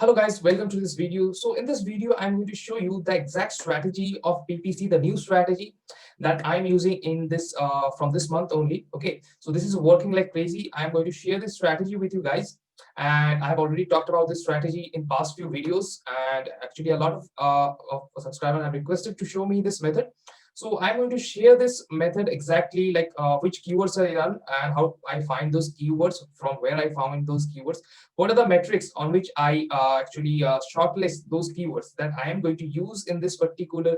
Hello guys, welcome to this video. So in this video, I'm going to show you the exact strategy of PPC, the new strategy that I'm using in this from this month only. Okay, so this is working like crazy. I'm going to share this strategy with you guys, and I've already talked about this strategy in past few videos. And actually, a lot of subscribers have requested to show me this method. So I'm going to share this method exactly like which keywords I run and how I find those keywords, from where I found those keywords, what are the metrics on which I actually shortlist those keywords that I am going to use in this particular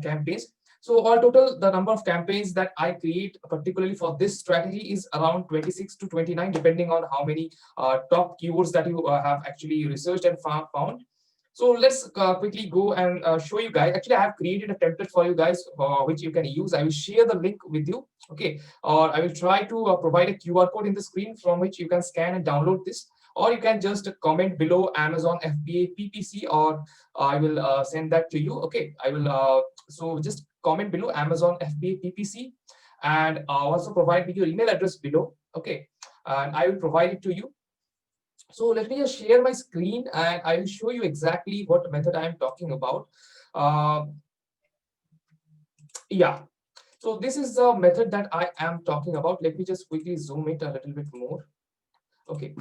campaigns. So all total, the number of campaigns that I create particularly for this strategy is around 26 to 29, depending on how many top keywords that you have actually researched and found. So let's quickly go and show you guys. Actually, I have created a template for you guys which you can use. I will share the link with you. Okay, or I will try to provide a QR code in the screen from which you can scan and download this, or you can just comment below Amazon FBA PPC, or I will send that to you. Okay, I will so just comment below Amazon FBA PPC, and also provide me your email address below. Okay, and I will provide it to you. So let me just share my screen and I will show you exactly what method I am talking about. uh, yeah, so this is the method that I am talking about. Let me just quickly zoom it a little bit more. Okay,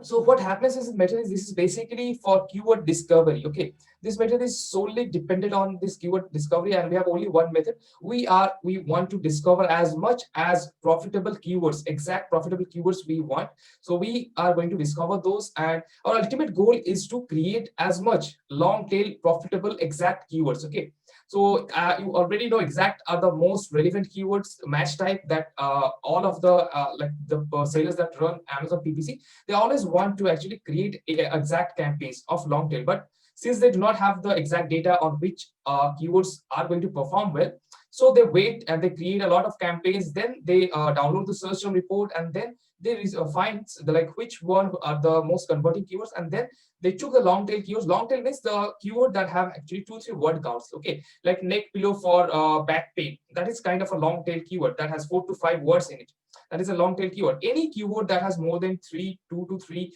so what happens is, this method is, this is basically for keyword discovery. Okay, this method is solely dependent on this keyword discovery, and we have only one method. We want to discover as much as profitable keywords, exact profitable keywords we want. So we are going to discover those, and our ultimate goal is to create as much long tail profitable exact keywords. Okay, so you already know exact are the most relevant keywords match type that all of the like the sellers that run Amazon PPC, they always want to actually create exact campaigns of long tail. But since they do not have the exact data on which keywords are going to perform well, so they wait and they create a lot of campaigns. Then they download the search term report, and then they find like which one are the most converting keywords, and then they took the long tail keywords. Long tail means the keyword that have actually 2-3 word counts. Okay, like neck pillow for back pain, that is kind of a long tail keyword that has 4 to 5 words in it. That is a long tail keyword. Any keyword that has more than 2 to 3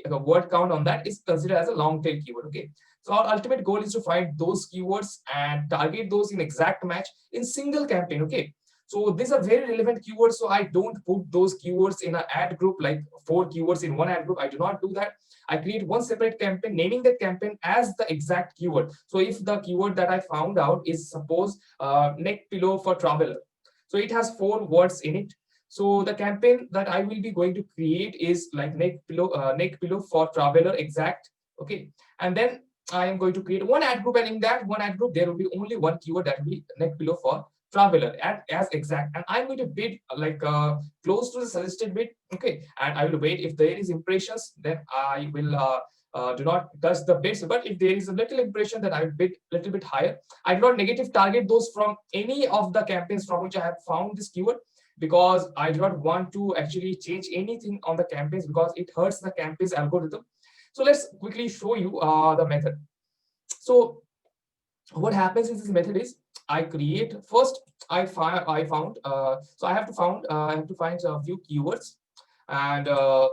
word count on that is considered as a long tail keyword. Okay, so our ultimate goal is to find those keywords and target those in exact match in single campaign. Okay, so these are very relevant keywords, so I don't put those keywords in an ad group, like 4 keywords in one ad group. I do not do that. I create one separate campaign, naming that campaign as the exact keyword. So if the keyword that I found out is, suppose, neck pillow for traveler, so it has 4 words in it. So the campaign that I will be going to create is like neck pillow for traveler exact. Okay, and then I am going to create one ad group, and in that one ad group there will be only one keyword, that will be neck pillow for traveler as exact, and I'm going to bid like close to the suggested bid. Okay, and I will wait. If there is impressions, then I will do not touch the bids. But if there is a little impression, then I will bid a little bit higher. I do not negative target those from any of the campaigns from which I have found this keyword, because I do not want to actually change anything on the campaigns, because it hurts the campaign's algorithm. So let's quickly show you the method. So what happens in this method is, I create first. I found so I have to find a few keywords, and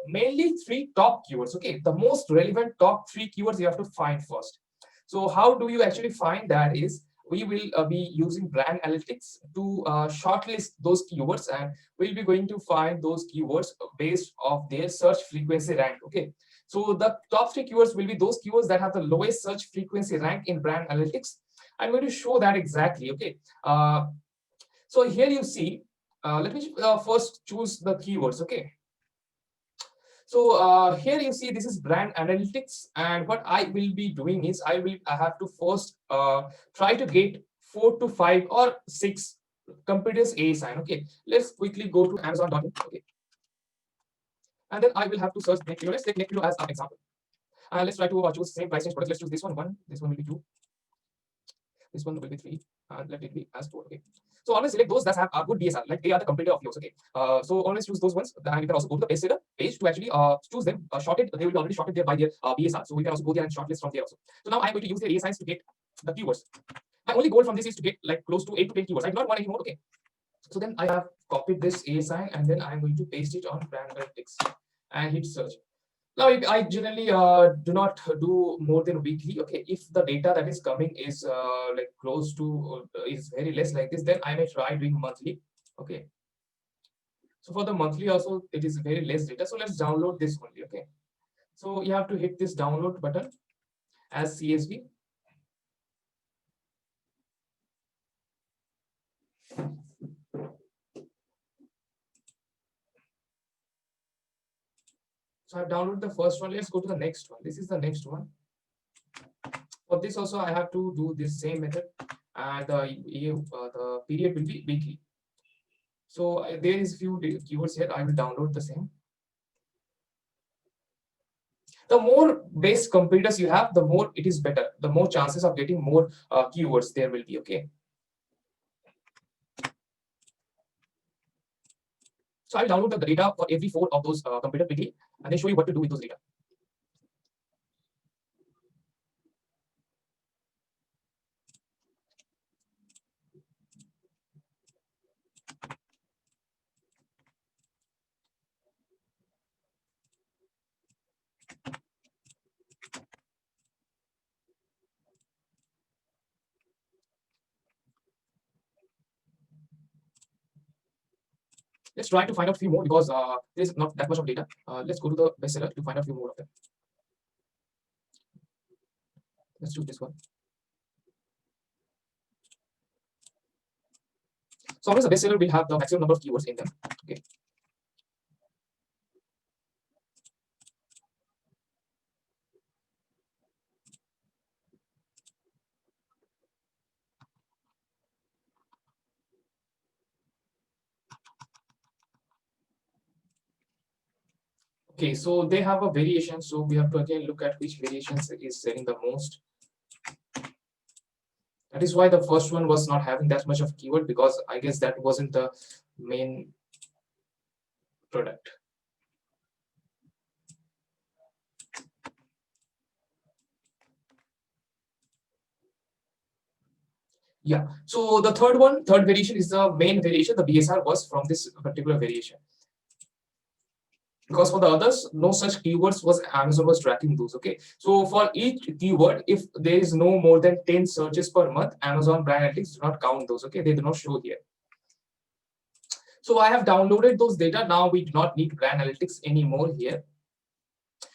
mainly 3 top keywords. Okay, the most relevant top 3 keywords you have to find first. So how do you actually find that is, we will be using brand analytics to shortlist those keywords, and we'll be going to find those keywords based off their search frequency rank. Okay, so the top 3 keywords will be those keywords that have the lowest search frequency rank in brand analytics. I'm going to show that exactly. Okay, so here you see, let me first choose the keywords. Okay, so here you see, this is brand analytics, and what I will be doing is, I have to first try to get 4 to 5 or 6 competitors A sign. Okay, let's quickly go to Amazon.in. Okay, and then I will have to search neck pillow. Let's take neck pillow as an example. Let's try to choose same price range products. Let's choose this one. This one will be 2. This one will be 3, and let it be as 4. Okay, so always select those that have a good DSR, like they are the competitor of yours. Okay, so always choose those ones. And you can also go to the bestseller page to actually choose them. Shorted, they will be already shorted there by their BSR, so we can also go there and shortlist from there also. So now I'm going to use the ASINs to get the keywords. My only goal from this is to get like close to 8 to 10 keywords. I do not want any more. Okay, so then I have copied this ASIN, and then I'm going to paste it on brand analytics and hit search. Now, I generally do not do more than weekly. Okay, if the data that is coming is like close to is very less like this, then I may try doing monthly. Okay, so for the monthly also, it is very less data. So let's download this only. Okay, so you have to hit this download button as CSV. So I've downloaded the first one. Let's go to the next one. This is the next one. For this also, I have to do this same method, and the period will be weekly. So there is few keywords here. I will download the same. The more base competitors you have, the more it is better. The more chances of getting more keywords there will be. Okay. So I'll download the data for every four of those competitor quickly, and then show you what to do with those data. Let's try to find out a few more because there's not that much of data. Let's go to the bestseller to find out a few more of them. Let's choose this one. So always the bestseller will have the maximum number of keywords in them. Okay. Okay, so they have a variation. So we have to again look at which variations is selling the most. That is why the first one was not having that much of keyword, because I guess that wasn't the main product. Yeah. So the third variation is the main variation. The BSR was from this particular variation. Because for the others, no such keywords was Amazon was tracking those. Okay. So for each keyword, if there is no more than 10 searches per month, Amazon Brand Analytics do not count those. Okay. They do not show here. So I have downloaded those data. Now we do not need Brand Analytics anymore here.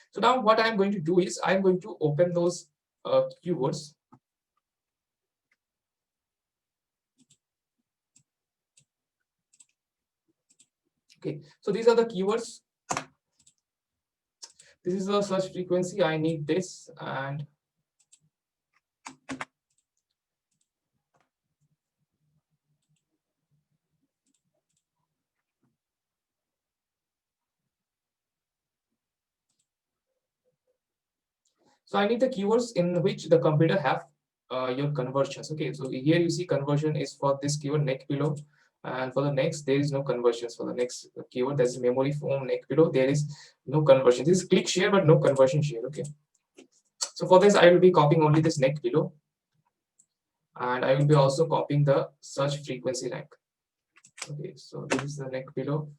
So now what I'm going to do is I'm going to open those keywords. Okay, so these are the keywords. This is the search frequency. I need this, and so I need the keywords in which the computer have your conversions. Okay, so here you see conversion is for this keyword neck below, and for the next there is no conversions. For the next keyword, that's memory foam neck below, there is no conversion. This is click share but no conversion share. Okay, so for this I will be copying only this neck below, and I will be also copying the search frequency rank. Okay, so this is the neck below,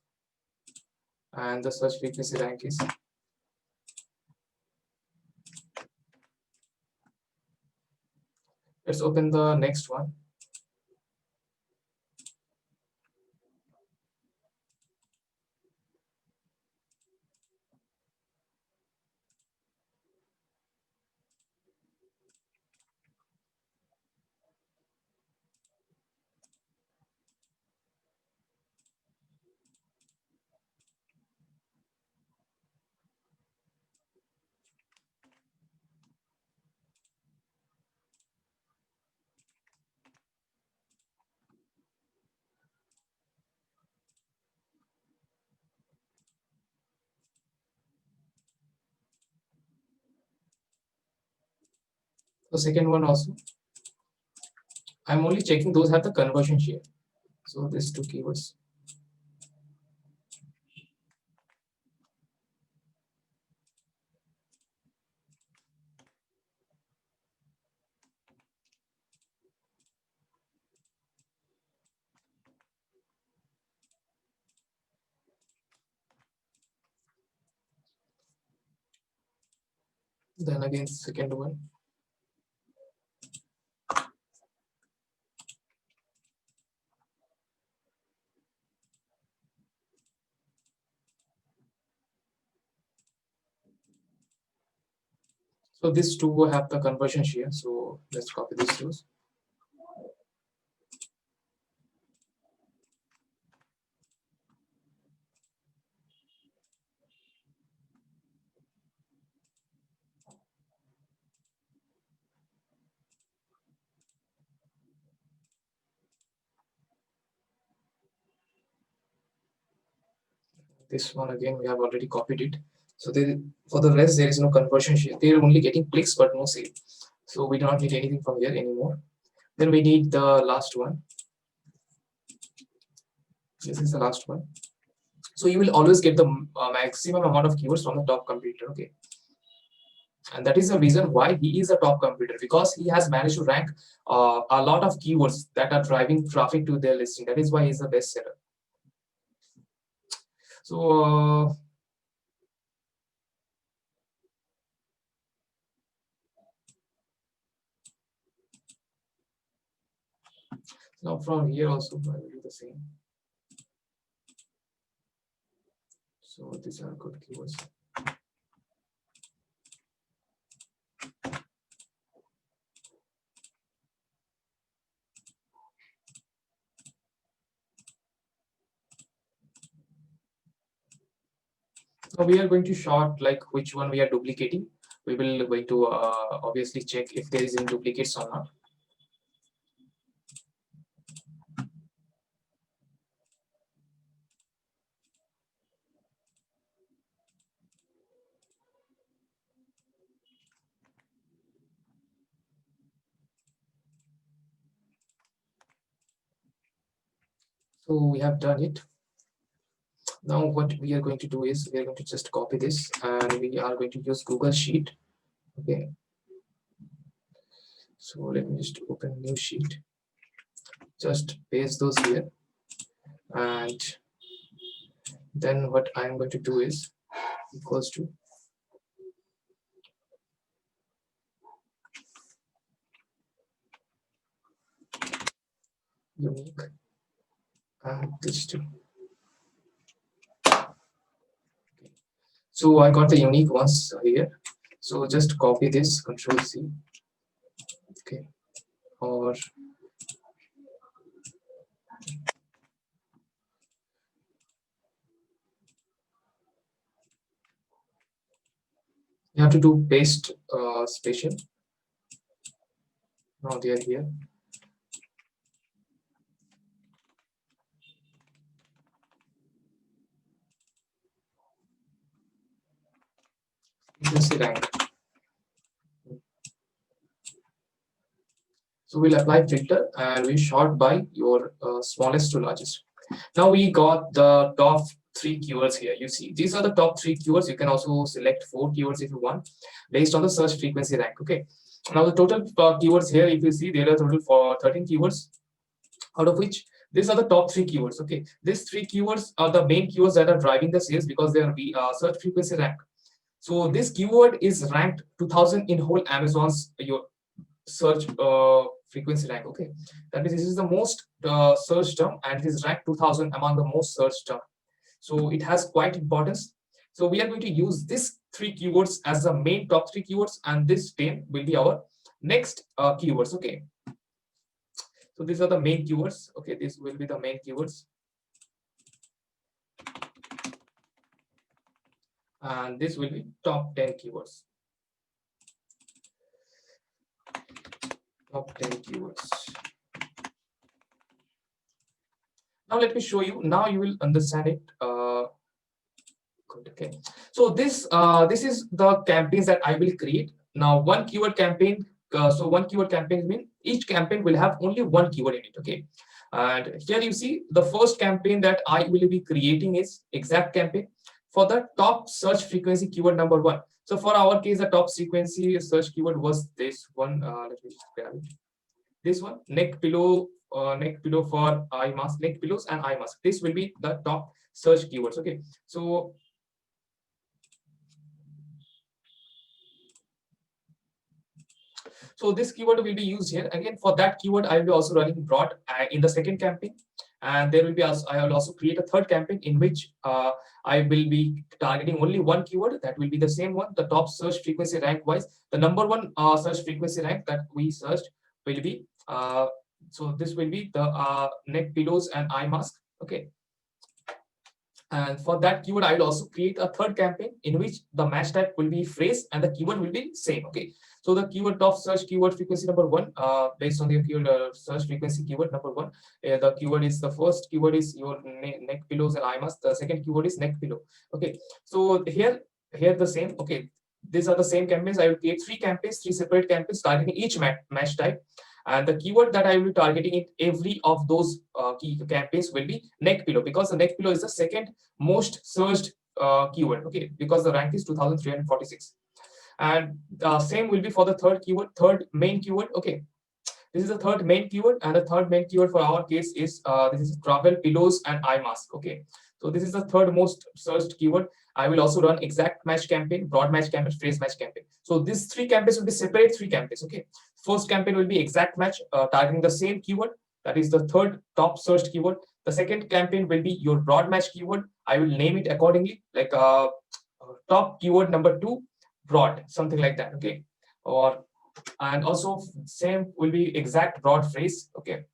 and the search frequency rank is. Let's open the next one. The second one also, I'm only checking those have the conversion share. So these two keywords. Then again, second one. So these two will have the conversion here. So let's copy these two. This one again, we have already copied it. So there, for the rest, there is no conversion here. They're only getting clicks but no sale. So we do not need anything from here anymore. Then we need the last one. This is the last one. So you will always get the maximum amount of keywords from the top computer. Okay. And that is the reason why he is a top computer, because he has managed to rank a lot of keywords that are driving traffic to their listing. That is why he's the best seller. So now from here also I will do the same. So these are good keywords. So we are going to sort like which one we are duplicating. We will going to obviously check if there is any duplicates or not. So we have done it. Now what we are going to do is we are going to just copy this and we are going to use Google Sheet. Okay. So let me just open new sheet. Just paste those here. And then what I'm going to do is equals to unique and digital. So I got the unique ones here. So just copy this, Control C. Okay. Or you have to do paste special. Now they are here. Frequency rank. So we'll apply filter and we sort by your smallest to largest. Now we got the top 3 keywords here. You see, these are the top 3 keywords. You can also select 4 keywords if you want, based on the search frequency rank. Okay. Now the total keywords here, if you see, there are total for 13 keywords, out of which these are the top 3 keywords. Okay, these 3 keywords are the main keywords that are driving the sales because they are search frequency rank. So this keyword is ranked 2000 in whole Amazon's your search frequency rank. Okay, that means this is the most search term and it is ranked 2000 among the most search term. So it has quite importance. So we are going to use this 3 keywords as the main top 3 keywords, and this 10 will be our next keywords. Okay, so these are the main keywords. Okay, these will be the main keywords, and this will be top 10 keywords. Top 10 keywords. Now let me show you. Now you will understand it. Good. Okay. So this is the campaigns that I will create. Now one keyword campaign. So one keyword campaign means each campaign will have only one keyword in it. Okay. And here you see the first campaign that I will be creating is exact campaign for the top search frequency keyword number 1. So for our case, the top frequency search keyword was this one. Let me just grab it. This one, neck pillow for eye mask, neck pillows and eye mask. This will be the top search keywords. Okay. So So this keyword will be used here. Again, for that keyword, I will be also running broad in the second campaign. And there will be also, I will also create a third campaign in which I will be targeting only one keyword. That will be the same one, the top search frequency rank wise. The number one search frequency rank that we searched will be, so this will be the neck pillows and eye mask. Okay. And for that keyword, I will also create a third campaign in which the match type will be phrase and the keyword will be same. Okay. So the keyword top search keyword frequency number one, based on the keyword search frequency keyword number one, the keyword is the first keyword is your neck pillows and eye mask. The second keyword is neck pillow. Okay. So here the same. Okay. These are the same campaigns. I will create three campaigns, three separate campaigns targeting each match type. And the keyword that I will be targeting in every of those key campaigns will be neck pillow, because the neck pillow is the second most searched keyword. Okay, because the rank is 2346. And same will be for the third keyword, third main keyword. Okay, this is the third main keyword, and the third main keyword for our case is this is travel pillows and eye mask. Okay, so this is the third most searched keyword. I will also run exact match campaign, broad match campaign, phrase match campaign. So these three campaigns will be separate three campaigns. Okay, first campaign will be exact match targeting the same keyword. That is the third top searched keyword. The second campaign will be your broad match keyword. I will name it accordingly, like top keyword number two, broad, something like that. Okay, or and also same will be exact broad phrase. Okay,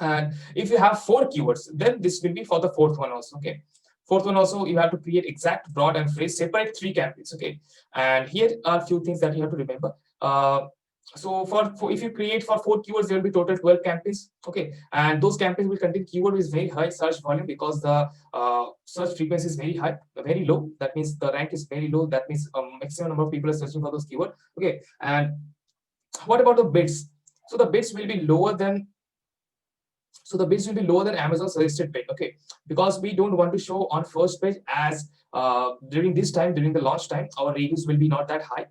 and if you have four keywords, then this will be for the fourth one also. Okay, fourth one also you have to create exact broad and phrase, separate three campaigns. Okay, and here are a few things that you have to remember. So for if you create for four keywords, there will be total 12 campaigns. Okay, and those campaigns will contain keyword with very high search volume, because the search frequency is very high, very low. That means the rank is very low. That means maximum number of people are searching for those keywords. Okay, and what about the bids? So the bids will be lower than Amazon suggested page. Okay, because we don't want to show on first page, as during this time, during the launch time, our reviews will be not that high.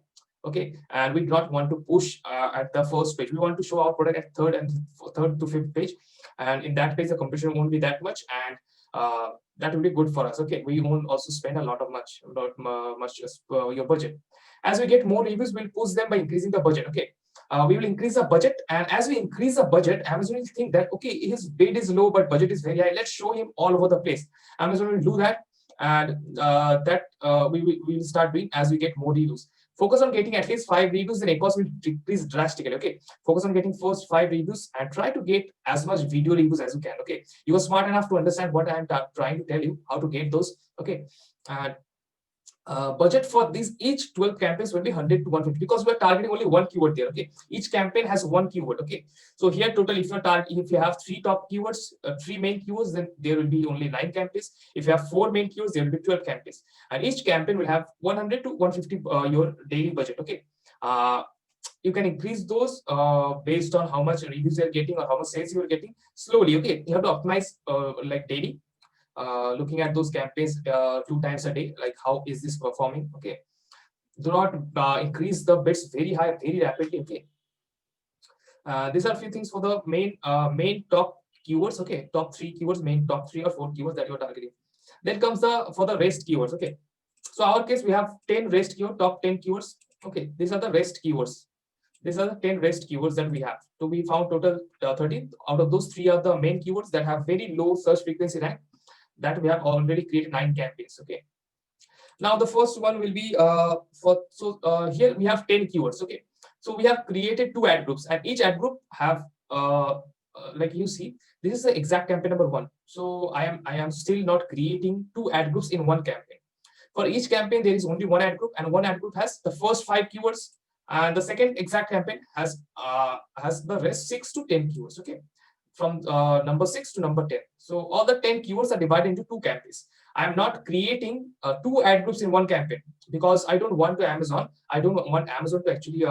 Okay, and we do not want to push at the first page. We want to show our product at third to fifth page, and in that page the competition won't be that much, and that will be good for us. Okay, we won't also spend a lot of much your budget. As we get more reviews, we'll push them by increasing the budget. Okay, we will increase the budget, and as we increase the budget, Amazon will think that okay, his bid is low but budget is very high, let's show him all over the place. Amazon will do that, and we will start doing as we get more reviews. Focus on getting at least 5 reviews, then ACoS will decrease drastically. Okay, focus on getting first 5 reviews and try to get as much video reviews as you can. Okay, you are smart enough to understand what I am trying to tell you, how to get those. Okay, and budget for these each 12 campaigns will be 100 to 150, because we're targeting only one keyword there. Okay, each campaign has one keyword. Okay, so here total, if you have three top keywords, three main keywords, then there will be only 9 campaigns. If you have 4 main keywords, there will be 12 campaigns, and each campaign will have 100 to 150 your daily budget. Okay, you can increase those based on how much reviews you're getting or how much sales you're getting slowly. Okay, you have to optimize like daily, looking at those campaigns 2 times a day, like how is this performing. Okay, do not increase the bids very high very rapidly. Okay, these are a few things for the main top keywords. Okay, top 3 keywords, main top 3 or 4 keywords that you're targeting. Then comes the for the rest keywords. Okay, so our case we have 10 rest keyword, top 10 keywords. Okay, these are the rest keywords. These are the 10 rest keywords that we have. So we found total 13. Out of those, 3 are the main keywords that have very low search frequency rank, that we have already created 9 campaigns. Okay, now the first one will be here we have 10 keywords. Okay, so we have created 2 ad groups, and each ad group have like you see, this is the exact campaign number 1. So I am still not creating 2 ad groups in one campaign. For each campaign there is only one ad group, and one ad group has the first 5 keywords, and the second exact campaign has the rest 6 to 10 keywords. Okay, from number 6 to number 10. So all the 10 keywords are divided into 2 campaigns. I am not creating 2 ad groups in one campaign, because I don't want Amazon to actually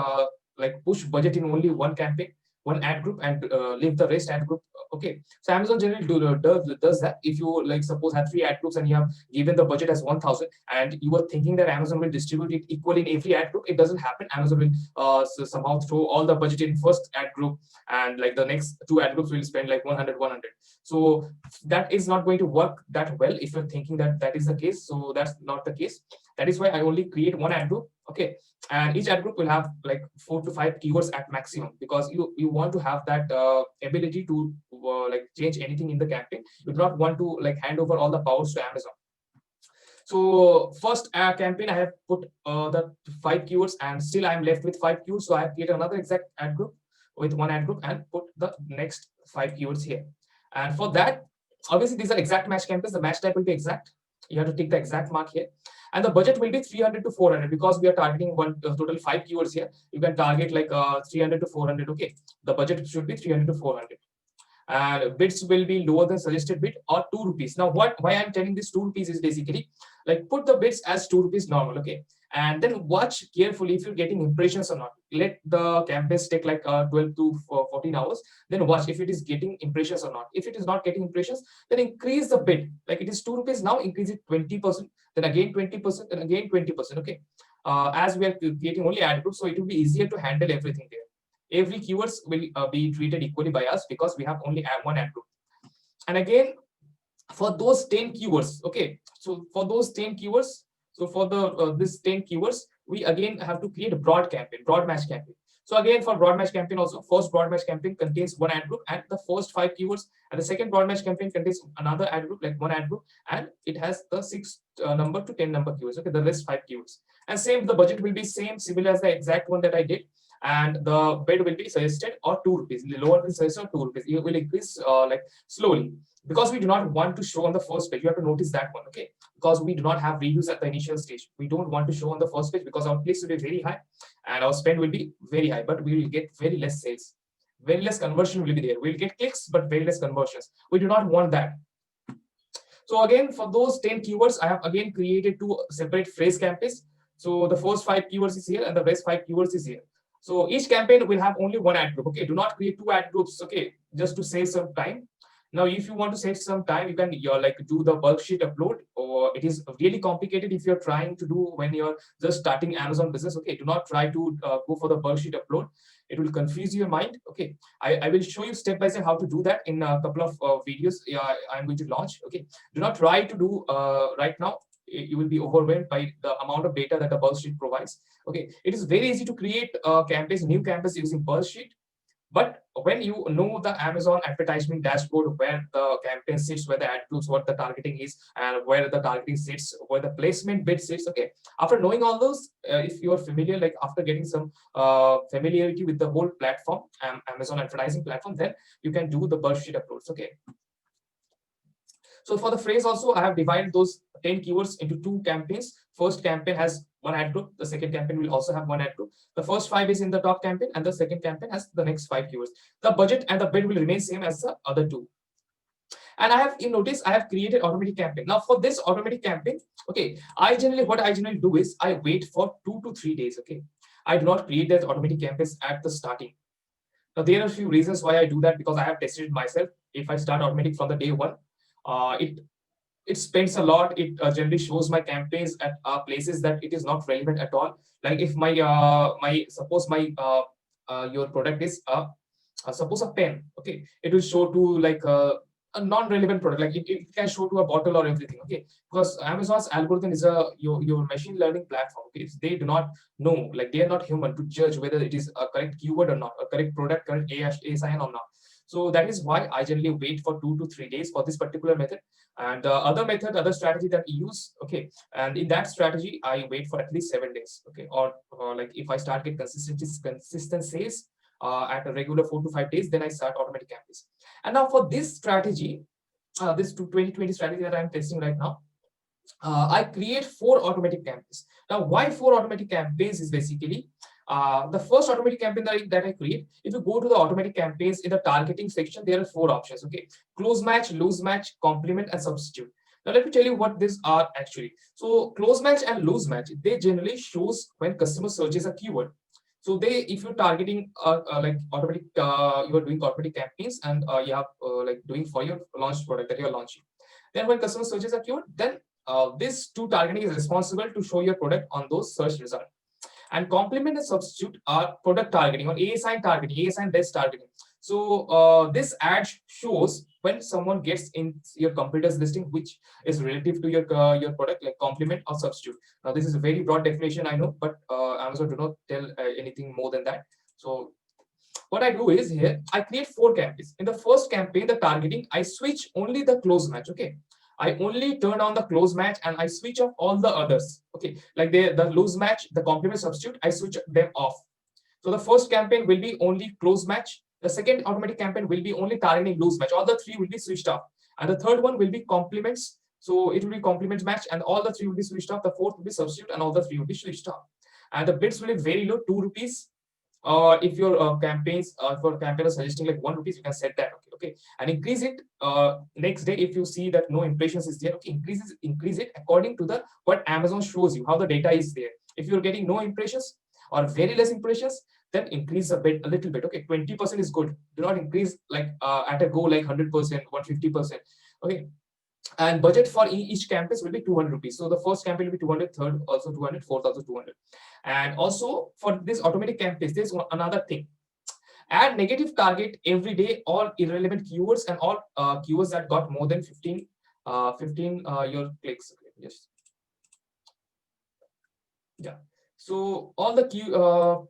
like push budget in only one campaign, one ad group, and leave the rest ad group. Okay, so Amazon generally does that. If you like suppose have 3 ad groups and you have given the budget as 1,000, and you were thinking that Amazon will distribute it equally in every ad group, it doesn't happen. Amazon will somehow throw all the budget in first ad group, and like the next 2 ad groups will spend like 100. So that is not going to work that well if you're thinking that that is the case. So that's not the case. That is why I only create one ad group. Okay, and each ad group will have like 4 to 5 keywords at maximum, because you want to have that ability to like change anything in the campaign. You do not want to like hand over all the powers to Amazon. So first campaign I have put the 5 keywords, and still I'm left with 5 keywords. So I have created another exact ad group with one ad group and put the next 5 keywords here. And for that, obviously these are exact match campaigns. The match type will be exact. You have to take the exact mark here. And the budget will be 300 to 400, because we are targeting one total 5 keywords here. You can target like 300 to 400. Okay, the budget should be 300 to 400. And bids will be lower than suggested bid or 2 rupees. Now why I'm telling this 2 rupees is basically like put the bids as 2 rupees normal. Okay, and then watch carefully if you're getting impressions or not. Let the campaigns take like 12 to 14 hours, then watch if it is getting impressions or not. If it is not getting impressions, then increase the bid. Like it is 2 rupees now, increase it 20%, then again 20%, then again 20%. Okay, as we are creating only ad groups, so it will be easier to handle everything there. Every keywords will be treated equally by us, because we have only one ad group. And again, for those 10 keywords, okay, so for those 10 keywords, so for the this 10 keywords, we again have to create a broad campaign, broad match campaign. So again, for broad match campaign also, first broad match campaign contains one ad group and the first 5 keywords, and the second broad match campaign contains another ad group, like one ad group, and it has the 6 number to 10 number keywords. Okay, the rest 5 keywords. And same, the budget will be same, similar as the exact one that I did. And the bid will be suggested or 2 rupees, lower than suggested or 2 rupees. It will increase like slowly, because we do not want to show on the first page. You have to notice that one. Okay, because we do not have reviews at the initial stage. We don't want to show on the first page, because our clicks will be very high and our spend will be very high, but we will get very less sales, very less conversion will be there. We'll get clicks but very less conversions. We do not want that. So again, for those 10 keywords, I have again created 2 separate phrase campaigns. So the first 5 keywords is here and the rest 5 keywords is here. So each campaign will have only one ad group. Okay, do not create 2 ad groups. Okay, just to save some time. Now, if you want to save some time, you can like do the bulk sheet upload, or it is really complicated if you're trying to do when you're just starting Amazon business. Okay, do not try to go for the bulk sheet upload. It will confuse your mind. Okay, I will show you step by step how to do that in a couple of videos I'm going to launch. Okay, do not try to do right now. You will be overwhelmed by the amount of data that the bulk sheet provides. Okay, it is very easy to create campaigns, new campaigns using bulk sheet. But when you know the Amazon advertisement dashboard, where the campaign sits, where the ad groups, what the targeting is, and where the targeting sits, where the placement bid sits, okay. After knowing all those, if you are familiar, like after getting some familiarity with the whole platform, Amazon advertising platform, then you can do the bulk sheet approach, okay. So for the phrase also, I have divided those 10 keywords into 2 campaigns. First campaign has one ad group. The second campaign will also have one ad group. The first 5 is in the top campaign, and the second campaign has the next 5 keywords. The budget and the bid will remain same as the other 2. And I have, you notice, I have created automatic campaign. Now for this automatic campaign, okay, what I generally do is I wait for 2 to 3 days. Okay, I do not create that automatic campaigns at the starting. Now there are a few reasons why I do that, because I have tested it myself. If I start automatic from the day 1, it spends a lot. It generally shows my campaigns at places that it is not relevant at all. Like if my suppose my your product is suppose a pen, okay, it will show to like a non-relevant product. Like it can show to a bottle or everything, okay, because Amazon's algorithm is your machine learning platform. Okay, they do not know, like they are not human to judge whether it is a correct keyword or not, a correct product, correct ASIN or not. So that is why I generally wait for 2 to 3 days for this particular method. And other strategy that we use, okay, and in that strategy, I wait for at least 7 days, okay, or like if I start get consistent sales at a regular 4 to 5 days, then I start automatic campaigns. And now for this strategy, this 2020 strategy that I'm testing right now, I create 4 automatic campaigns. Now, why 4 automatic campaigns is basically the first automatic campaign that I create. If you go to the automatic campaigns in the targeting section, there are 4 options. Okay, close match, lose match, complement, and substitute. Now let me tell you what these are actually. So close match and lose match, they generally shows when customer searches a keyword. So if you're targeting like automatic, you are doing automatic campaigns, and you have like doing for your launched product that you're launching. Then when customer searches a keyword, then this 2 targeting is responsible to show your product on those search results. And complement and substitute are product targeting or ASIN targeting, ASIN based targeting. So this ad shows when someone gets in your competitors listing, which is relative to your product, like complement or substitute. Now this is a very broad definition, I know, but Amazon do not tell anything more than that. So what I do is here, I create 4 campaigns. In the first campaign, the targeting, I switch only the close match. Okay. I only turn on the close match and I switch off all the others. Okay. Like the loose match, the complement substitute, I switch them off. So the first campaign will be only close match. The second automatic campaign will be only targeting loose match. All the 3 will be switched off. And the third one will be complements. So it will be complement match and all the 3 will be switched off. The fourth will be substitute and all the 3 will be switched off. And the bids will be very low, 2 rupees. If your campaigns for campaign is suggesting like 1 rupees, you can set that. Okay, and increase it next day if you see that no impressions is there. Okay, increase it according to the what Amazon shows you, how the data is there. If you're getting no impressions or very less impressions, then increase a little bit. Okay, 20% is good. Do not increase like at a go like 100%, 150%. Okay, and budget for each campus will be 200 rupees. So the first campaign will be 200, third also 200, fourth also 200. And also for this automatic campus, there's another thing. Add negative target every day, all irrelevant keywords and all keywords that got more than 15 your clicks. Okay, yes. Yeah. So all the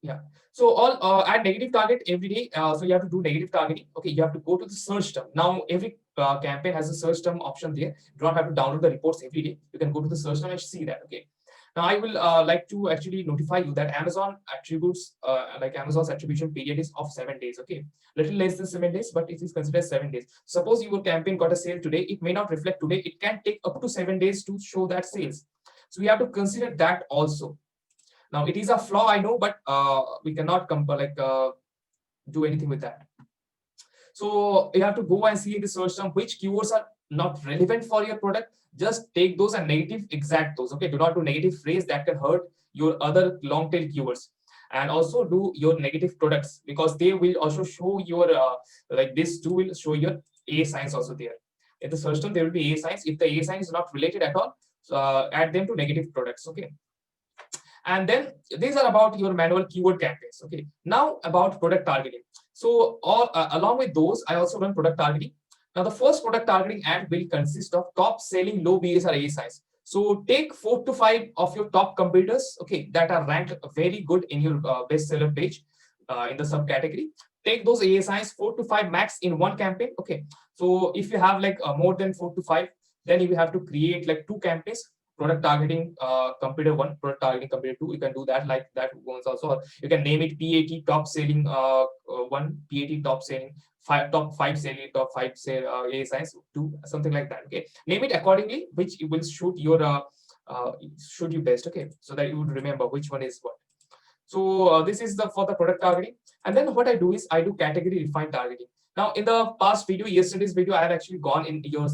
yeah. So all add negative target every day. So you have to do negative targeting. Okay, you have to go to the search term. Now every campaign has a search term option there. You don't have to download the reports every day. You can go to the search term and see that. Okay. Now I will like to actually notify you that Amazon attributes like Amazon's attribution period is of 7 days. Okay, little less than 7 days, but it is considered 7 days. Suppose your campaign got a sale today, it may not reflect today. It can take up to 7 days to show that sales. So we have to consider that also. Now it is a flaw, I know, but we cannot do anything with that. So you have to go and see in the search term which keywords are not relevant for your product. Just take those and negative exact those. Okay, do not do negative phrase that can hurt your other long tail keywords. And also do your negative products, because they will also show your like this too will show your A signs also there. In the search term, there will be A signs. If the A sign is not related at all, add them to negative products. Okay. And then these are about your manual keyword campaigns. Okay, now about product targeting. So all along with those, I also run product targeting. Now the first product targeting ad will consist of top selling low BS or ASIs. So take 4 to 5 of your top competitors, okay, that are ranked very good in your bestseller page in the subcategory. Take those ASIs 4 to 5 max in one campaign. Okay, so if you have like more than 4 to 5, then you have to create like 2 campaigns. Product targeting competitor 1, product targeting competitor 2. You can do that like that ones also. Or you can name it PAT top selling 1, PAT top selling 5, top 5 selling, top 5 sale ASIs 2, something like that. Okay, name it accordingly, which will shoot you best. Okay, so that you would remember which one is what. So this is the for the product targeting. And then what I do is I do category refined targeting. Now, in the past video, yesterday's video, I had actually gone in your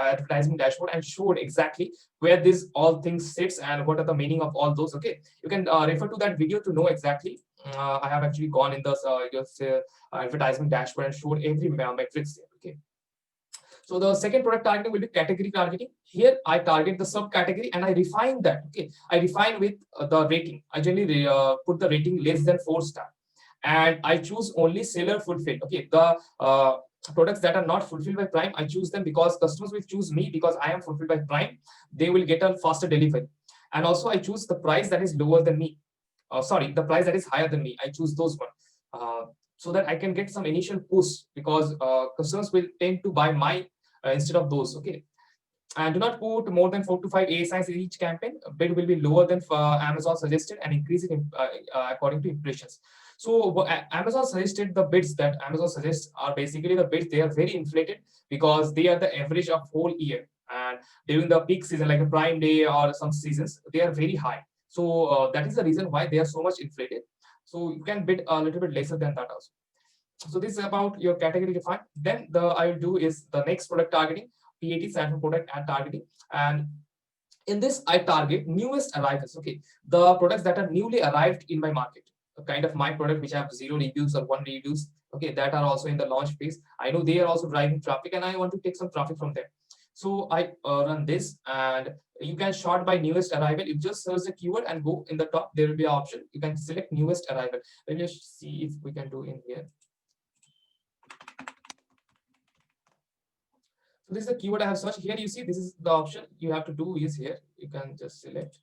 advertising dashboard and showed exactly where this all things sits and what are the meaning of all those. Okay, you can refer to that video to know exactly. I have actually gone in the your advertising dashboard and showed every metrics there. Okay. So the second product targeting will be category targeting. Here I target the subcategory and I refine that. Okay, I refine with the rating. I generally put the rating less than 4 star, and I choose only seller fulfilled. Okay, the products that are not fulfilled by Prime, I choose them because customers will choose me because I am fulfilled by Prime. They will get a faster delivery, and also I choose the price that is lower than me. Sorry, the price that is higher than me. I choose those one. So that I can get some initial push, because customers will tend to buy my instead of those. Okay, and do not put more than 4 to 5 ASIs in each campaign. Bid will be lower than Amazon suggested and increase it according to impressions. So Amazon suggested the bids that Amazon suggests are basically the bids. They are very inflated because they are the average of whole year, and during the peak season like a Prime Day or some seasons, they are very high. So that is the reason why they are so much inflated. So you can bid a little bit lesser than that also. So this is about your category defined. Then I will do is the next product targeting, PAT, sample product ad targeting. And in this, I target newest arrivals. Okay, the products that are newly arrived in my market, a kind of my product which have 0 reviews or 1 reviews. Okay, that are also in the launch phase. I know they are also driving traffic, and I want to take some traffic from them. So I run this, and You can sort by newest arrival. You just search the keyword and go in the top. There will be an option. You can select newest arrival. Let me just see if we can do in here. So this is the keyword I have searched. Here you see this is the option you have to do is here. You can just select,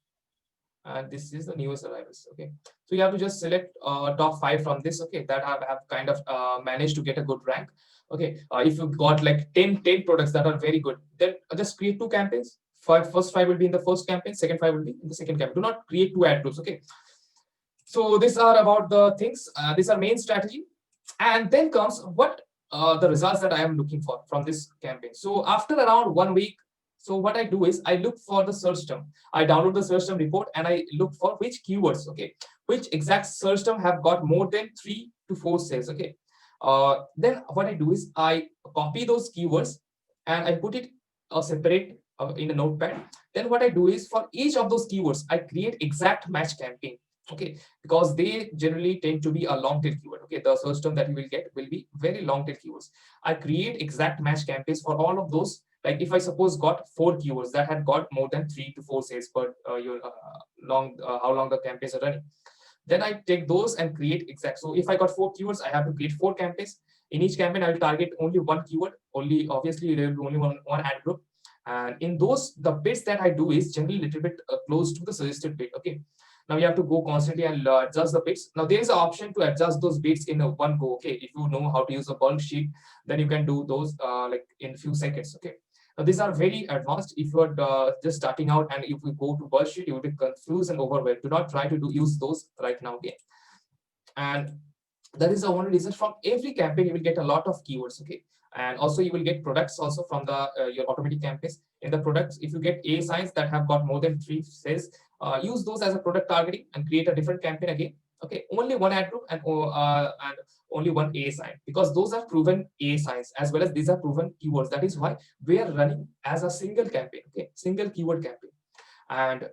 and this is the newest arrivals. Okay, so you have to just select top 5 from this. Okay, that have kind of managed to get a good rank. Okay, if you got like 10 products that are very good, then just create 2 campaigns. First 5 will be in the first campaign, second 5 will be in the second campaign. Do not create 2 ad groups. Okay, so these are about the things. These are main strategy, and then comes what the results that I am looking for from this campaign. So after around 1 week, so what I do is I look for the search term. I download the search term report and I look for which keywords, okay, which exact search term have got more than 3 to 4 sales, okay. Then what I do is I copy those keywords and I put it separate in a notepad. Then what I do is for each of those keywords, I create exact match campaign, okay, because they generally tend to be a long tail keyword. Okay, the search term that you will get will be very long tail keywords. I create exact match campaigns for all of those. Like if I suppose got 4 keywords that had got more than 3 to 4 sales per your how long the campaigns are running, then I take those and create exact. So if I got 4 keywords, I have to create 4 campaigns. In each campaign, I will target only one keyword. Only obviously there will be only one ad group. And in those, the bits that I do is generally a little bit close to the suggested bit. Okay. Now you have to go constantly and adjust the bits. Now there is an option to adjust those bits in one go. Okay. If you know how to use a bulk sheet, then you can do those like in a few seconds. Okay. Now, these are very advanced. If you are just starting out and if you go to bulk sheet, you will be confused and overwhelmed. Do not try to use those right now. Okay. And that is the only reason. From every campaign you will get a lot of keywords, okay, and also you will get products also from the your automatic campaigns. In the products, if you get a signs that have got more than 3 sales, use those as a product targeting and create a different campaign again. Okay, only one ad group and only one a sign, because those are proven a signs as well as these are proven keywords. That is why we are running as a single campaign, okay, single keyword campaign. And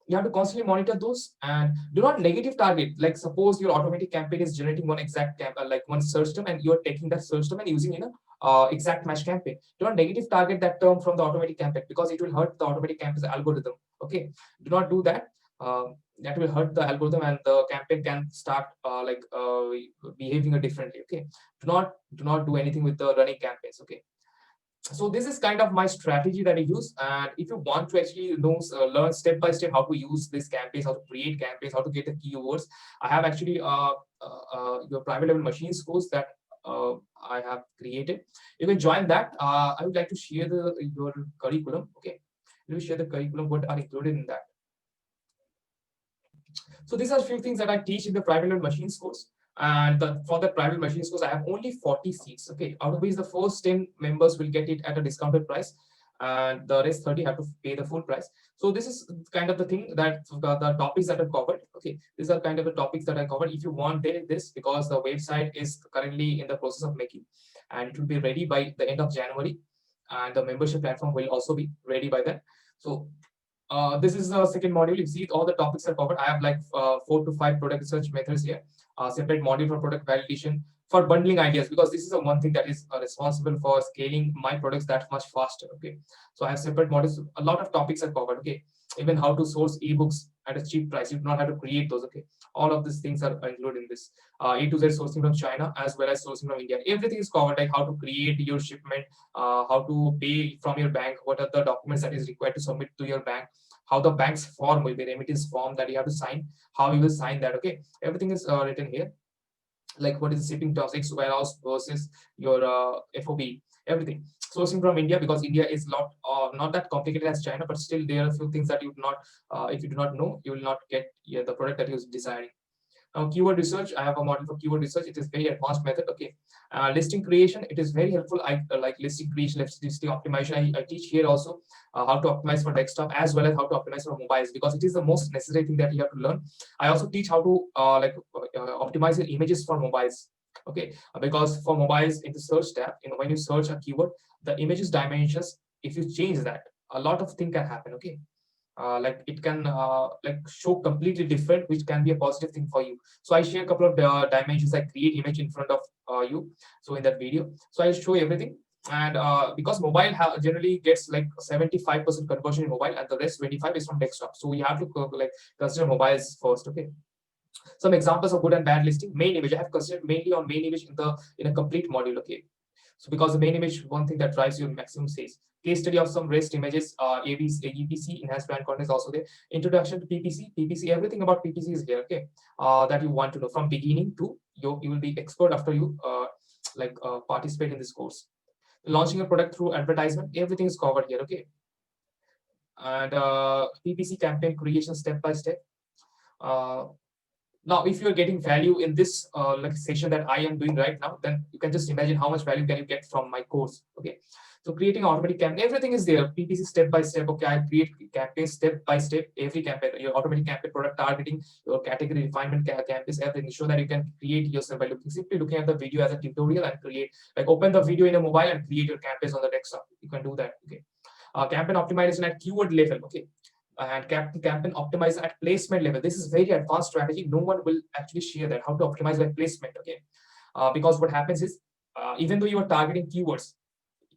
you have to constantly monitor those and do not negative target. Like suppose your automatic campaign is generating one exact like one search term and you're taking that search term and using in a exact match campaign. Do not negative target that term from the automatic campaign because it will hurt the automatic campaign's algorithm. Okay, do not do that. That will hurt the algorithm and the campaign can start behaving differently. Okay, do not do anything with the running campaigns. Okay, so this is kind of my strategy that I use. And if you want to actually know learn step by step how to use these campaigns, how to create campaigns, how to get the keywords, I have actually your private level machines course that I have created. You can join that. I would like to share your curriculum. Okay, let me share the curriculum, what are included in that. So these are a few things that I teach in the private level machines course. And for the private machines course, I have only 40 seats. Okay, out of which the first 10 members will get it at a discounted price, and the rest 30 have to pay the full price. So this is kind of the thing that the topics that are covered. Okay, these are kind of the topics that I covered. If you want this, because the website is currently in the process of making, and it will be ready by the end of January, and the membership platform will also be ready by then. So this is the second module. You see all the topics are covered. I have like 4 to 5 product research methods here. Separate module for product validation, for bundling ideas, because this is the one thing that is responsible for scaling my products that much faster. Okay, so I have separate modules. A lot of topics are covered. Okay, even how to source ebooks at a cheap price. You do not have to create those. Okay, all of these things are included in this. A to Z sourcing from China as well as sourcing from India. Everything is covered, like how to create your shipment, how to pay from your bank, what are the documents that is required to submit to your bank, how the bank's form will be, remittance form that you have to sign, how you will sign that. Okay, everything is written here. Like what is shipping terms, warehouse versus your FOB, everything. Sourcing from India, because India is not that complicated as China, but still there are a few things that you do not, if you do not know, you will not get the product that you're desiring. Now, keyword research, I have a model for keyword research. It is very advanced method. Okay, listing creation, it is very helpful. I like listing creation, listing optimization. I teach here also how to optimize for desktop as well as how to optimize for mobiles, because it is the most necessary thing that you have to learn. I also teach how to optimize your images for mobiles. Okay, because for mobiles in the search tab, when you search a keyword, the images dimensions, if you change that, a lot of things can happen. Okay, like it can like show completely different, which can be a positive thing for you. So I share a couple of dimensions. I create image in front of you, so in that video, so I show everything. And because mobile generally gets like 75% conversion in mobile, and the rest 25 is from desktop. So we have to like consider mobiles first. Okay. Some examples of good and bad listing. Main image, I have considered mainly on main image in a complete module. Okay. So because the main image, one thing that drives your maximum sales. Case study of some REST images, ABC, EPC, enhanced brand content is also there. Introduction to PPC, everything about PPC is here. Okay, that you want to know from beginning to you will be expert after you participate in this course. Launching a product through advertisement, everything is covered here. Okay, and PPC campaign creation step by step. Uh, Now, if you're getting value in this like session that I am doing right now, then you can just imagine how much value can you get from my course. Okay. So creating automatic campaign, everything is there. PPC step by step. Okay, I create campaign step by step. Every campaign, your automatic campaign, product targeting, your category refinement, campaigns, everything. Show that you can create yourself by simply looking at the video as a tutorial and create. Like open the video in a mobile and create your campaigns on the desktop. You can do that. Okay. Campaign optimization at keyword level. Okay, and campaign optimize at placement level. This is very advanced strategy. No one will actually share that how to optimize by placement. Okay, because what happens is even though you are targeting keywords,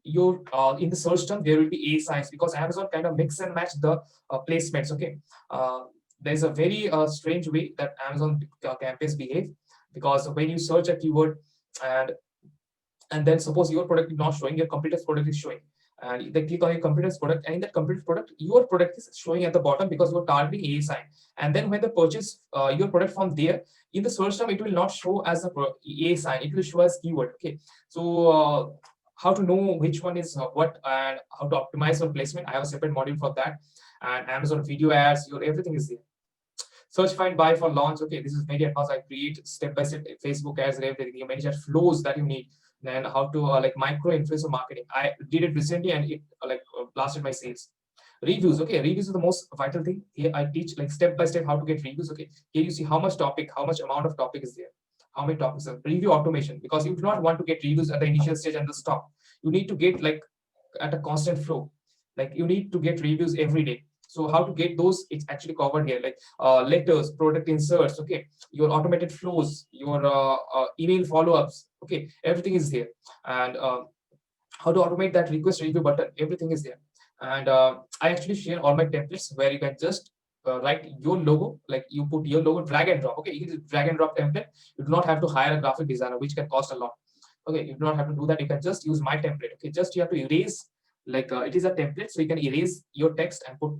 your in the search term there will be a signs, because Amazon kind of mix and match the placements. Okay, there's a very strange way that Amazon campaigns behave, because when you search a keyword and then suppose your product is not showing, your competitor's product is showing, and they click on your competitor's product, and in that competitor's product your product is showing at the bottom because you're targeting a sign. And then when they purchase your product from there, in the search term it will not show as a a sign, it will show as keyword. Okay, so how to know which one is what and how to optimize your placement, I have a separate module for that. And Amazon video ads, your everything is there. Search, find, buy for launch. Okay, this is very advanced. I create step by step Facebook ads and everything. You manage that flows that you need. Then how to like micro influencer marketing. I did it recently and it blasted my sales. Reviews. Okay, reviews are the most vital thing. Here I teach like step by step how to get reviews. Okay, here you see how much topic, how much amount of topic is there. How many topics are review automation, because you do not want to get reviews at the initial stage and the stop. You need to get like at a constant flow. Like you need to get reviews every day. So how to get those, it's actually covered here, like letters, product inserts. Okay, your automated flows, your email follow-ups. Okay, everything is there. And how to automate that request review button, everything is there. And I actually share all my templates where you can just write your logo, like you put your logo, drag and drop. Okay, you can drag and drop template. You do not have to hire a graphic designer, which can cost a lot. Okay, you do not have to do that. You can just use my template. Okay, just you have to erase, like it is a template, so you can erase your text and put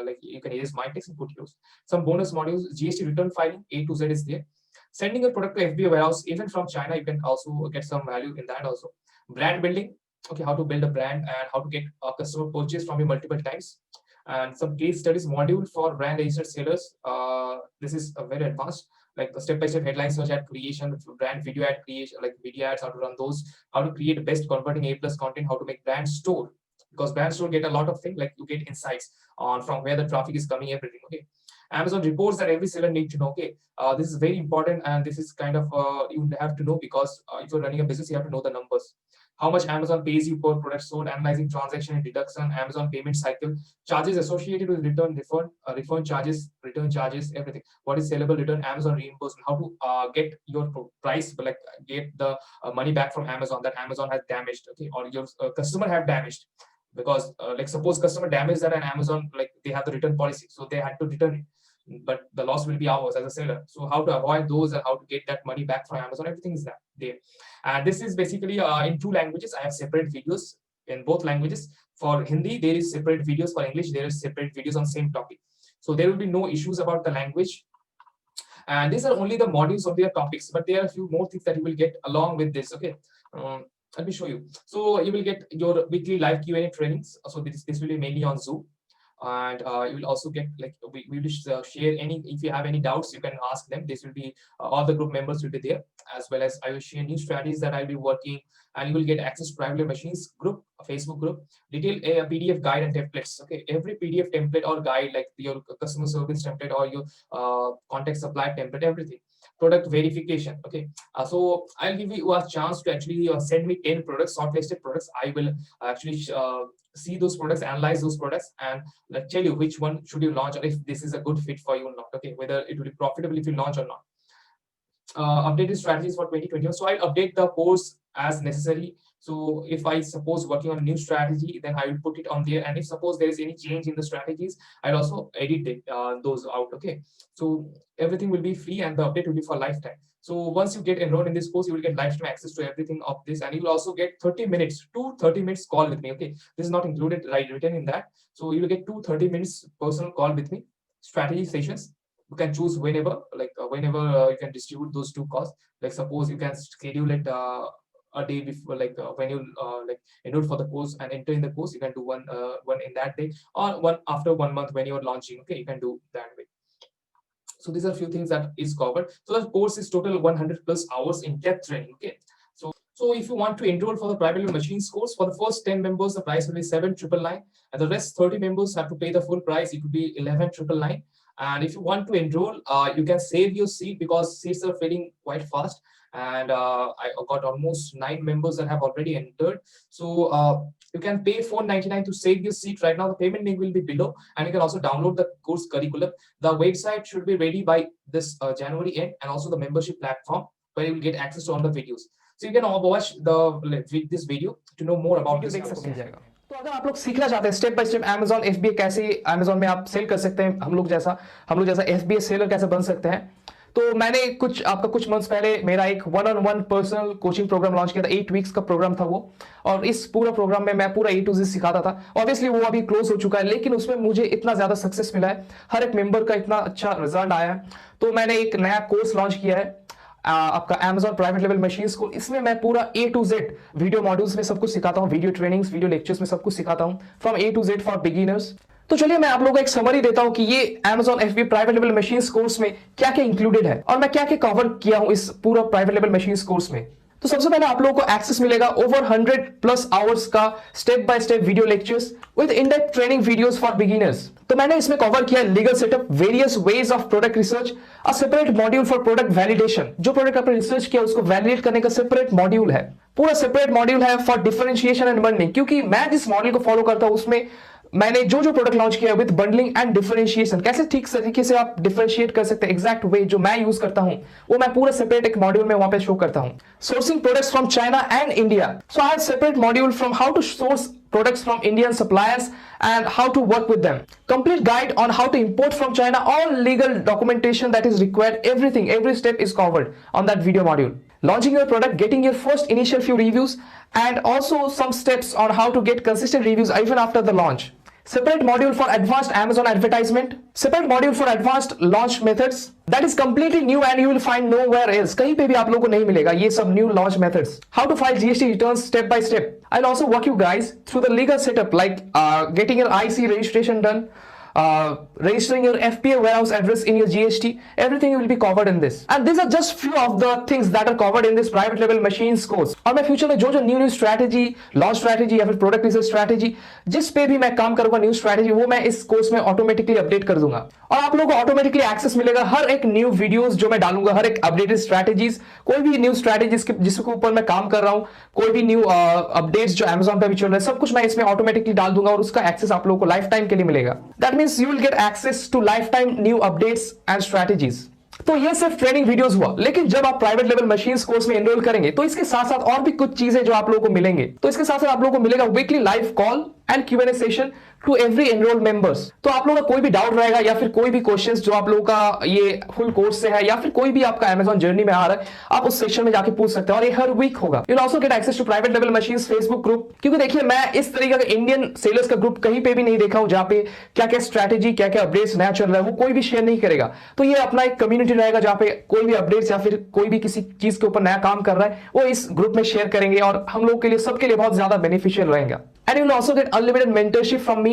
like you can erase my text and put yours. Some bonus modules, GST return filing, A to Z is there. Sending a product to FBA warehouse, even from China, you can also get some value in that also. Brand building. Okay, how to build a brand and how to get a customer purchase from you multiple times. And some case studies module for brand registered sellers. This is a very advanced, like the step-by-step headline search ad creation, brand video ad creation, like video ads, how to run those, how to create best converting A+ content, how to make brand store, because brand store get a lot of things, like you get insights on from where the traffic is coming, everything. Okay, Amazon reports that every seller need to know. Okay, this is very important, and this is kind of you have to know, because if you're running a business, you have to know the numbers. How much Amazon pays you per product sold, analyzing transaction and deduction, Amazon payment cycle, charges associated with return, refund charges, return charges, everything. What is sellable return, Amazon reimbursement, how to get your price, but like get the money back from Amazon that Amazon has damaged. Okay, or your customer have damaged, because like suppose customer damaged that and Amazon, like they have the return policy, so they had to return it, but the loss will be ours as a seller. So how to avoid those and how to get that money back from Amazon, everything is that there. And this is basically in two languages. I have separate videos in both languages. For Hindi there is separate videos, for English there is separate videos on same topic, so there will be no issues about the language. And these are only the modules of their topics, but there are a few more things that you will get along with this. Okay, let me show you. So you will get your weekly live Q&A trainings. So this will be mainly on Zoom. And you will also get, like we will share any, if you have any doubts you can ask them. This will be all the group members will be there, as well as I will share new strategies that I'll be working. And you will get access to private machines group, a Facebook group, detailed PDF guide and templates. Okay, every PDF template or guide, like your customer service template or your contact supply template, everything. Product verification. Okay, so I'll give you a chance to actually send me 10 products, shortlisted products. I will actually see those products, analyze those products, and like tell you which one should you launch, or if this is a good fit for you or not. Okay, whether it will be profitable if you launch or not. Updated strategies for 2021. So I'll update the course as necessary. So if I suppose working on a new strategy, then I will put it on there. And if suppose there is any change in the strategies, I'll also edit it, those out. Okay. So everything will be free and the update will be for lifetime. So once you get enrolled in this course, you will get lifetime access to everything of this, and you will also get 30 minutes, 30 minutes call with me. Okay. This is not included, right, written in that. So you will get 30 minutes personal call with me, strategy sessions. You can choose whenever, whenever you can distribute those 2 calls. Like suppose you can schedule it a day before, when you enroll for the course and enter in the course, you can do one in that day, or one after 1 month when you are launching. Okay, you can do that way. So these are a few things that is covered. So the course is total 100 plus hours in depth training. Okay, so if you want to enroll for the private level machines course, for the first 10 members, the price will be 7,999, and the rest 30 members have to pay the full price. It will be 11,999. And if you want to enroll, you can save your seat because seats are filling quite fast. And I got almost 9 members that have already entered. So you can pay $499 to save your seat right now. The payment link will be below, and you can also download the course curriculum. The website should be ready by this January end, and also the membership platform where you will get access to all the videos. So you can watch this video to know more about this. तो अगर आप लोग सीखना चाहते हैं step by step Amazon FBA कैसे Amazon में आप सेल कर सकते हैं, हम लोग जैसा FBA सेलर कैसे बन सकते हैं, तो मैंने कुछ मंथ्स पहले मेरा एक 1-on-1 personal coaching program launch किया था। 8 वीक्स का प्रोग्राम था वो, और इस पूरा प्रोग्राम में मैं पूरा A to Z सिखाता था। ऑब्वियसली वो अभी क्लोज हो चुका है, लेकिन उसमें मुझे इतना ज्यादा सक्सेस मिला है, हर एक मेंबर का इतना अच्छा रिजल्ट आया है। तो मैंने एक नया कोर्स लॉन्च किया है आपका Amazon प्राइवेट लेवल मशीन्स को। इसमें मैं पूरा A to Z video modules में सब कुछ सिखाता हूँ, वीडियो ट्रेनिंग्स, वीडियो लेक्चर्स में सब कुछ सिखाता हूँ, from A to Z for beginners. तो चलिए मैं आप लोगों को एक समरी देता हूं कि ये Amazon FBA private level machines course में क्या क्या इंक्लूडेड है और मैं क्या क्या कवर किया हूं इस पूरा प्राइवेट लेवल मशीन्स कोर्स में। तो सबसे पहले आप लोगों को एक्सेस मिलेगा ओवर 100+ आवर्स का step by step video lectures with in depth training videos for beginners. तो मैंने इसमें कवर किया legal setup, various ways of product research, a separate module for product validation, जो प्रोडक्ट आपने रिसर्च किया उसको वैलिडेट करने का सेपरेट मॉड्यूल है, पूरा सेपरेट मॉड्यूल है फॉर डिफरेंशिएशन एंड बंडलिंग, क्योंकि मैं जिस मॉडल को फॉलो करता हूं उसमें मैंने जो प्रोडक्ट लॉन्च किया विद बंडलिंग एंड डिफरेंशिएशन, कैसे ठीक तरीके से आप डिफरेंशिएट कर सकते हैं, एग्जैक्ट वे जो मैं यूज करता हूं वो मैं पूरा सेपरेट एक मॉड्यूल में वहां पे शो करता हूं। Sourcing products from China and India, so I have separate module from how to source products from Indian suppliers and how to work with them. Complete guide on how to import from China, all legal documentation that is required, everything, every step is covered on that video module. Launching your product, getting your first initial few reviews, and also some steps on how to get consistent reviews even after the launch. Separate module for advanced Amazon advertisement, separate module for advanced launch methods that is completely new and you will find nowhere else. कहीं पे भी आप लोगों को नहीं मिलेगा ये सब new launch methods. How to file GST returns step by step. I'll also walk you guys through the legal setup like getting your IC registration done, registering your FBA warehouse address in your GST, everything will be covered in this. And these are just few of the things that are covered in this private level machines course. और मैं future में जो new strategy, launch strategy या फिर product research strategy जिस पे भी मैं काम करूंगा न्यू स्ट्रैटेजी, वो मैं इस कोर्स में ऑटोमेटिकली अपडेट कर दूंगा और आप लोगों को ऑटोमेटिकली एक्सेस मिलेगा हर एक न्यू वीडियोस जो मैं डालूंगा, हर एक अपडेटेड स्ट्रैटेजीज, कोई भी न्यू स्ट्रैटेजीज जिसके ऊपर मैं काम कर रहा हूं, कोई भी न्यू अपडेट्स जो Amazon पे भी चल रहे हैं, सब कुछ मैं इसमें ऑटोमेटिकली डाल दूंगा और उसका एक्सेस आप लोगों को लाइफ टाइम के लिए मिलेगा। That means you will get access to life time new updates and strategies. तो ये सिर्फ ट्रेनिंग वीडियोस हुआ, लेकिन जब आप प्राइवेट लेवल मशीन्स कोर्स में एनरोल करेंगे तो इसके साथ साथ और भी कुछ चीजें जो आप लोगों को मिलेंगे। तो इसके साथ साथ आप लोगों को मिलेगा weekly live call and Q&A session to every enrol members. तो आप लोगों का कोई भी डाउट रहेगा या फिर कोई भी क्वेश्चंस जो आप लोगों का ये फुल कोर्स से है या फिर कोई भी आपका Amazon जर्नी में आ रहा है, आप उस सेक्शन में जाके पूछ सकते हैं और ये हर वीक होगा। You will also get access to private level machines Facebook group, क्योंकि देखिए मैं इस तरीके का इंडियन सेलर्स का ग्रुप कहीं पे भी नहीं देखा हूं जहां पे क्या क्या स्ट्रैटेजी, क्या क्या अपडेट्स नया चल रहा है वो कोई भी शेयर नहीं करेगा। तो ये अपना एक कम्युनिटी रहेगा जहां पे कोई भी अपडेट्स या फिर कोई भी किसी चीज के ऊपर नया काम कर रहा है वो इस ग्रुप में शेयर करेंगे और हम लोग के लिए, सबके लिए बहुत ज्यादा बेनिफिशियल रहेगा। And you will also get unlimited mentorship from me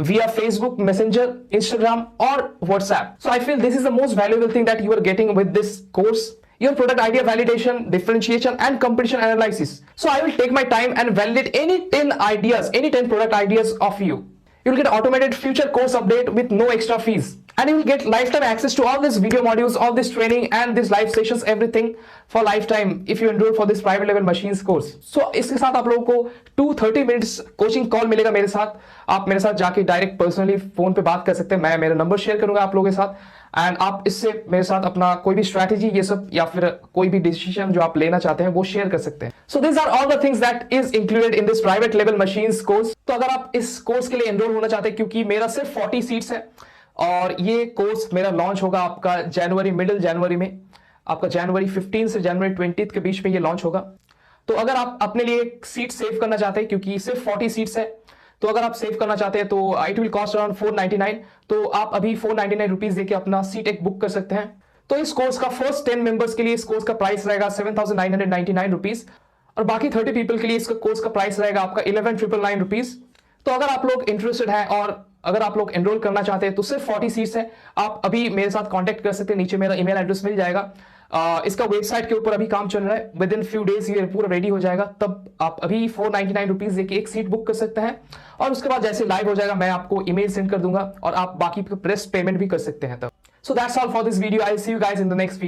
via Facebook, Messenger, Instagram or WhatsApp. So I feel this is the most valuable thing that you are getting with this course. Your product idea validation, differentiation and competition analysis. So I will take my time and validate any 10 ideas, any 10 product ideas of you. You will get automated future course update with no extra fees. And you will get lifetime access to all these video modules, all this training and these live sessions, everything for lifetime if you enroll for this private level machines course. So इसके साथ आप लोगों को 230 minutes coaching call मिलेगा मेरे साथ। आप मेरे साथ जाके डायरेक्ट पर्सनली फोन पे बात कर सकते हैं, मैं मेरा नंबर शेयर करूंगा आप लोगों के साथ। एंड आप इससे मेरे साथ अपना कोई भी स्ट्रैटेजी ये सब या फिर कोई भी डिसीजन जो आप लेना चाहते हैं वो शेयर कर सकते हैं. So this are all the things that is included in this private level machines course. तो अगर आप इस कोर्स के लिए एनरोल होना चाहते हैं, क्योंकि मेरा सिर्फ 40 सीट्स है और ये कोर्स मेरा लॉन्च होगा आपका जनवरी, मिडिल जनवरी में, आपका जनवरी 15 से जनवरी 20 के बीच में ये लॉन्च होगा. तो अगर आप अपने लिए एक सीट सेव करना चाहते हैं, क्योंकि सिर्फ 40 सीट्स है, तो अगर आप सेव करना चाहते हैं तो इट विल कॉस्ट अराउंड 499. तो आप अभी 499 रुपीज देके अपना सीट एक बुक कर सकते हैं. तो इस कोर्स का फर्स्ट 10 मेंबर्स के लिए इस कोर्स का प्राइस रहेगा 7,999 रुपीज और बाकी 30 पीपल के लिए इसका कोर्स का प्राइस रहेगा आपका 11,999 रुपीज. तो अगर आप लोग इंटरेस्टेड हैं और अगर आप लोग एनरोल करना चाहते हैं तो सिर्फ 40 सीट्स है. आप अभी मेरे साथ कांटेक्ट कर सकते हैं, नीचे मेरा ईमेल एड्रेस मिल जाएगा. इसका वेबसाइट के ऊपर अभी काम चल रहा है, विद इन फ्यू डेज ये पूरा रेडी हो जाएगा. तब आप अभी 499 रुपीज देके एक सीट बुक कर सकते हैं और उसके बाद जैसे लाइव हो जाएगा मैं आपको ईमेल सेंड कर दूंगा और आप बाकी प्रेस पेमेंट भी कर सकते हैं तब. So that's all for this video. I will see you guys in the next video.